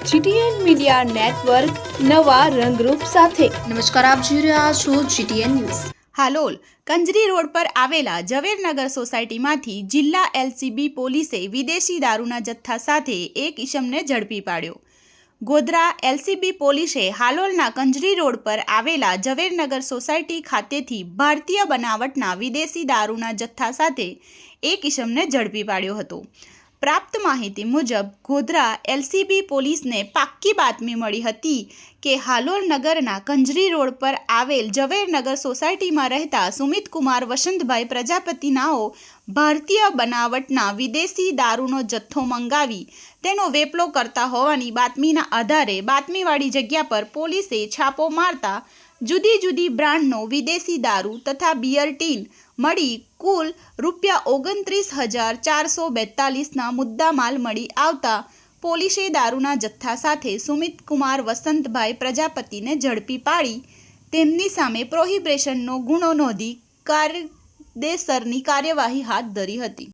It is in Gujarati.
જીટીએન મીડિયા નેટવર્ક નવા રંગરૂપ સાથે। નમસ્કાર, આપ જોઈ રહ્યા છો GTN news. Halol Kanjari road પર આવેલા ઝવેરનગર સોસાયટીમાંથી જિલ્લા એલસીબી પોલીસે વિદેશી દારૂના જથ્થા સાથે એક ઈસમને ઝડપી પાડ્યો। ગોધરા એલસીબી પોલીસે હાલોલના કંજરી રોડ પર આવેલા ઝવેરનગર સોસાયટી ખાતેથી ભારતીય બનાવટના વિદેશી દારૂના જથ્થા સાથે એક ઈસમને ઝડપી પાડ્યો હતો। પ્રાપ્ત માહિતી મુજબ ગોધરા એલસીબી પોલીસને પાક્કી બાતમી મળી હતી કે હાલોલ નગરના કંજરી રોડ પર આવેલ ઝવેરનગર સોસાયટીમાં રહેતા સુમિતકુમાર વસંતભાઈ પ્રજાપતિ નાઓ ભારતીય બનાવટના વિદેશી દારૂનો જથ્થો મંગાવી તેનો વેપલો કરતા હોવાની બાતમીના આધારે બાતમીવાળી જગ્યા પર પોલીસે છાપો મારતા જુદી જુદી બ્રાન્ડનો વિદેશી દારૂ તથા બિયર ટીન મળી કુલ ₹29,442ના મુદ્દામાલ મળી આવતા પોલીસે દારૂના જથ્થા સાથે સુમિતકુમાર વસંતભાઈ પ્રજાપતિને ઝડપી પાડી તેમની સામે પ્રોહિબિશનનો ગુનો નોંધી કાયદેસરની કાર્યવાહી હાથ ધરી હતી।